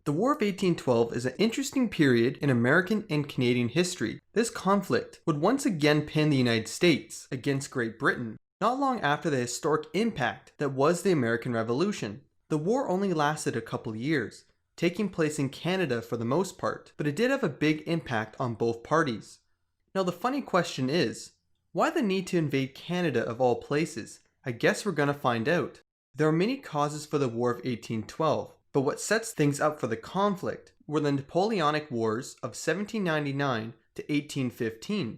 The War of 1812 is an interesting period in American and Canadian history. This conflict would once again pin the United States against Great Britain, not long after the historic impact that was the American Revolution. The war only lasted a couple years, taking place in Canada for the most part, but it did have a big impact on both parties. Now the funny question is, why the need to invade Canada of all places? I guess we're gonna find out. There are many causes for the War of 1812. But what sets things up for the conflict were the Napoleonic Wars of 1799 to 1815.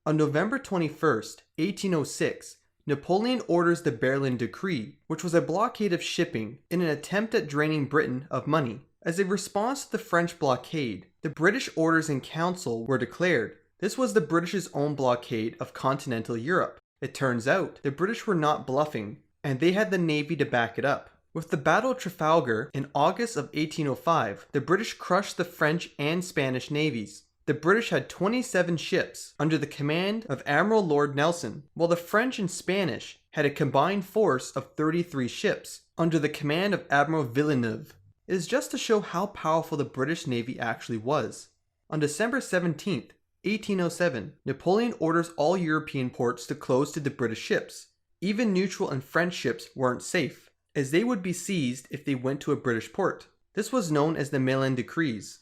On November 21st, 1806, Napoleon orders the Barron Decree, which was a blockade of shipping in an attempt at draining Britain of money. As a response to the French blockade, the British Orders in Council were declared. This was the British's own blockade of continental Europe. It turns out the British were not bluffing, and they had the navy to back it up. With the Battle of Trafalgar in August of 1805, the British crushed the French and Spanish navies. The British had 27 ships under the command of Admiral Lord Nelson, while the French and Spanish had a combined force of 33 ships under the command of Admiral Villeneuve. It is just to show how powerful the British Navy actually was. On December 17th, 1807, Napoleon orders all European ports to close to the British ships. Even neutral and French ships weren't safe, as they would be seized if they went to a British port. This was known as the Barron Decrees.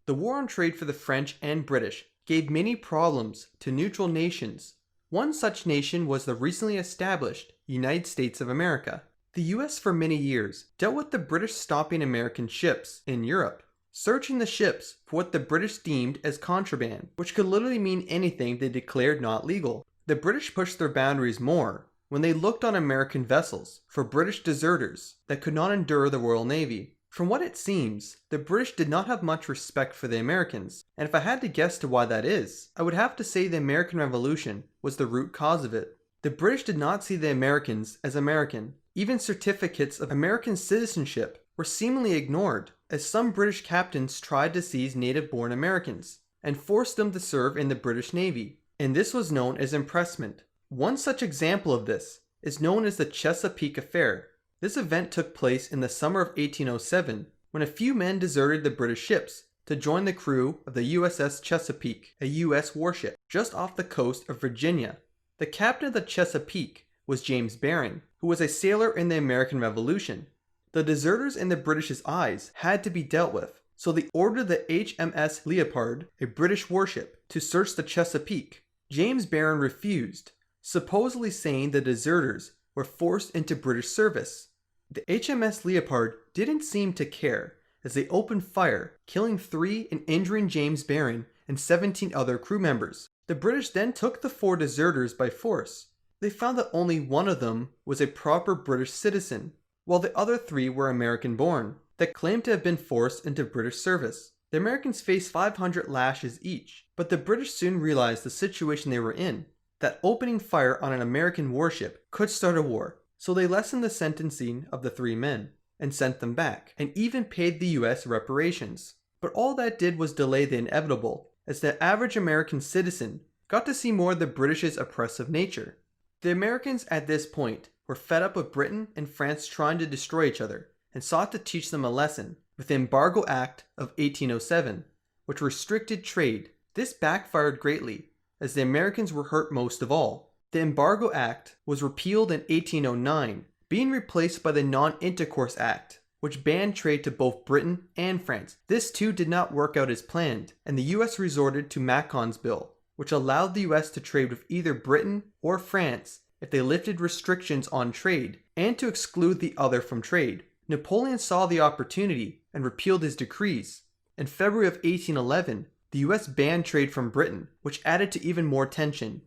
The war on trade for the French and British gave many problems to neutral nations. One such nation was the recently established United States of America. The US for many years dealt with the British stopping American ships in Europe, searching the ships for what the British deemed as contraband, which could literally mean anything they declared not legal. The British pushed their boundaries more when they looked on American vessels for British deserters that could not endure the Royal Navy. From what it seems, the British did not have much respect for the Americans, and if I had to guess to why that is, I would have to say the American Revolution was the root cause of it. The British did not see the Americans as American. Even certificates of American citizenship were seemingly ignored, as some British captains tried to seize native-born Americans and forced them to serve in the British Navy, and this was known as impressment. One such example of this is known as the Chesapeake Affair. This event took place in the summer of 1807 when a few men deserted the British ships to join the crew of the USS Chesapeake, a US warship, just off the coast of Virginia. The captain of the Chesapeake was James Barron, who was a sailor in the American Revolution. The deserters in the British's eyes had to be dealt with, so they ordered the HMS Leopard, a British warship, to search the Chesapeake. James Barron refused, supposedly saying the deserters were forced into British service. The HMS Leopard didn't seem to care, as they opened fire, killing 3 and injuring James Barron and 17 other crew members. The British then took the 4 deserters by force. They found that only one of them was a proper British citizen, while the other 3 were American-born, that claimed to have been forced into British service. The Americans faced 500 lashes each, but the British soon realized the situation they were in, that opening fire on an American warship could start a war, so they lessened the sentencing of the 3 men and sent them back, and even paid the US reparations. But all that did was delay the inevitable, as the average American citizen got to see more of the British's oppressive nature. The Americans at this point were fed up with Britain and France trying to destroy each other, and sought to teach them a lesson with the Embargo Act of 1807, which restricted trade. This backfired greatly, as the Americans were hurt most of all. The Embargo Act was repealed in 1809, being replaced by the Non-Intercourse Act, which banned trade to both Britain and France. This too did not work out as planned, and the US resorted to Macon's Bill, which allowed the US to trade with either Britain or France if they lifted restrictions on trade, and to exclude the other from trade. Napoleon saw the opportunity and repealed his decrees. In February of 1811, the US banned trade from Britain, which added to even more tension.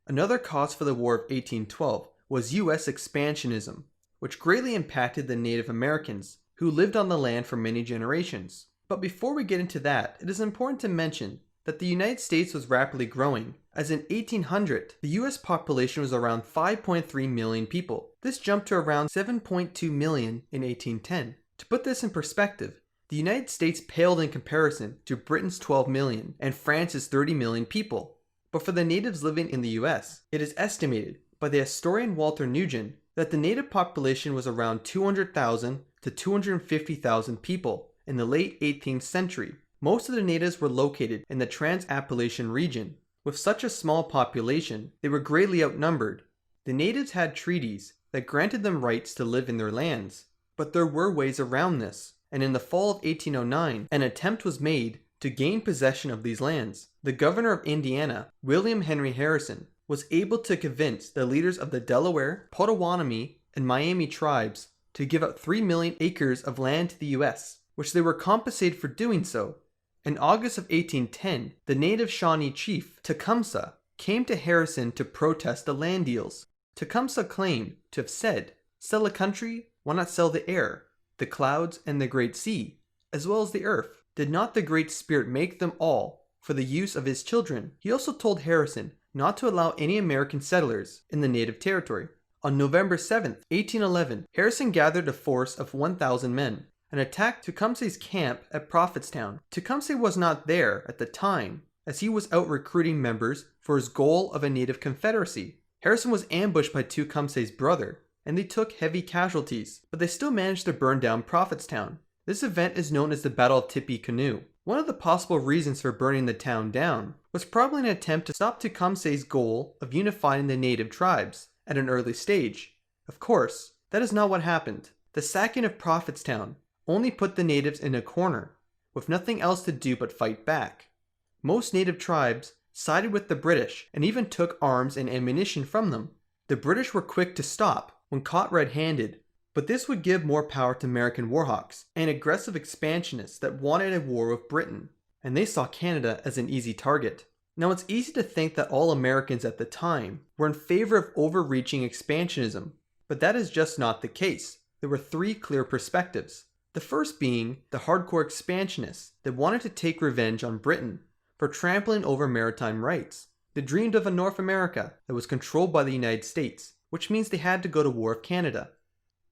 Another cause for the War of 1812 was U.S. Expansionism, which greatly impacted the Native Americans, who lived on the land for many generations. But before we get into that, it is important to mention that the United States was rapidly growing, as in 1800, the US population was around 5.3 million people. This jumped to around 7.2 million in 1810. To put this in perspective, the United States paled in comparison to Britain's 12 million and France's 30 million people. But for the natives living in the US, it is estimated by the historian Walter Nugent that the native population was around 200,000 to 250,000 people in the late 18th century. Most of the natives were located in the Trans-Appalachian region. With such a small population, they were greatly outnumbered. The natives had treaties that granted them rights to live in their lands. But there were ways around this, and in the fall of 1809, an attempt was made to gain possession of these lands. The governor of Indiana, William Henry Harrison, was able to convince the leaders of the Delaware, Potawatomi, and Miami tribes to give up 3 million acres of land to the U.S., which they were compensated for doing so. In August of 1810, the native Shawnee chief, Tecumseh, came to Harrison to protest the land deals. Tecumseh claimed to have said, "Sell a country, why not sell the air, the clouds, and the great sea, as well as the earth? Did not the Great Spirit make them all for the use of his children?" He also told Harrison not to allow any American settlers in the native territory. On November 7, 1811, Harrison gathered a force of 1,000 men and attacked Tecumseh's camp at Prophetstown. Tecumseh was not there at the time, as he was out recruiting members for his goal of a native confederacy. Harrison was ambushed by Tecumseh's brother, and they took heavy casualties, but they still managed to burn down Prophetstown. This event is known as the Battle of Tippecanoe. One of the possible reasons for burning the town down was probably an attempt to stop Tecumseh's goal of unifying the native tribes at an early stage. Of course, that is not what happened. The sacking of Prophetstown only put the natives in a corner, with nothing else to do but fight back. Most native tribes sided with the British and even took arms and ammunition from them. The British were quick to stop when caught red-handed, but this would give more power to American warhawks and aggressive expansionists that wanted a war with Britain, and they saw Canada as an easy target. Now, it's easy to think that all Americans at the time were in favor of overreaching expansionism, but that is just not the case. There were three clear perspectives. The first being the hardcore expansionists that wanted to take revenge on Britain for trampling over maritime rights. They dreamed of a North America that was controlled by the United States, which means they had to go to war with Canada.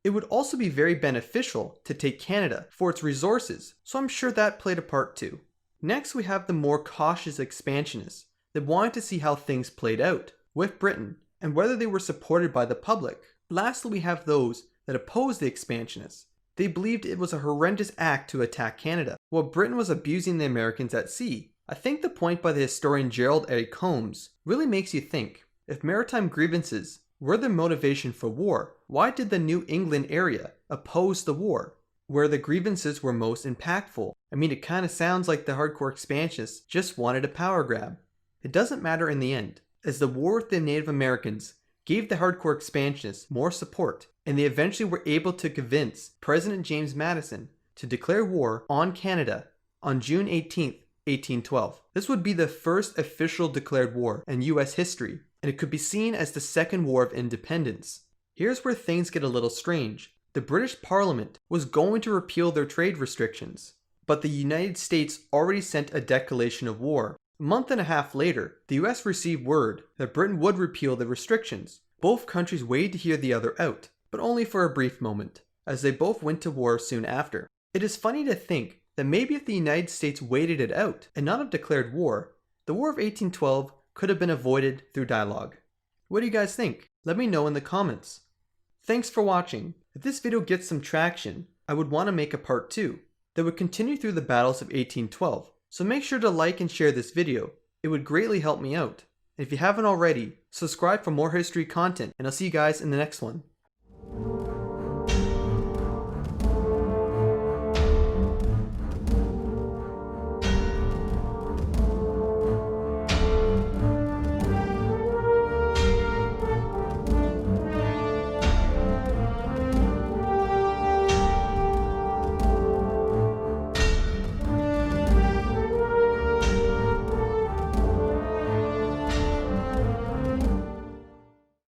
It would also be very beneficial to take Canada for its resources, so I'm sure that played a part too. Next, we have the more cautious expansionists that wanted to see how things played out with Britain and whether they were supported by the public. Lastly, we have those that opposed the expansionists. They believed it was a horrendous act to attack Canada, while Britain was abusing the Americans at sea. I think the point by the historian Gerald A. Combs really makes you think. If maritime grievances were the motivation for war, why did the New England area oppose the war, where the grievances were most impactful? I mean, it kind of sounds like the hardcore expansionists just wanted a power grab. It doesn't matter in the end, as the war with the Native Americans gave the hardcore expansionists more support, and they eventually were able to convince President James Madison to declare war on Canada on June 18, 1812. This would be the first official declared war in U.S. history, and it could be seen as the Second War of Independence. Here's where things get a little strange. The British Parliament was going to repeal their trade restrictions, but the United States already sent a declaration of war. A month and a half later, the US received word that Britain would repeal the restrictions. Both countries waited to hear the other out, but only for a brief moment, as they both went to war soon after. It is funny to think that maybe if the United States waited it out and not have declared war, the War of 1812 could have been avoided through dialogue. What do you guys think? Let me know in the comments. Thanks for watching. If this video gets some traction, I would want to make a part 2 that would continue through the battles of 1812. So make sure to like and share this video. It would greatly help me out. And if you haven't already, subscribe for more history content, and I'll see you guys in the next one.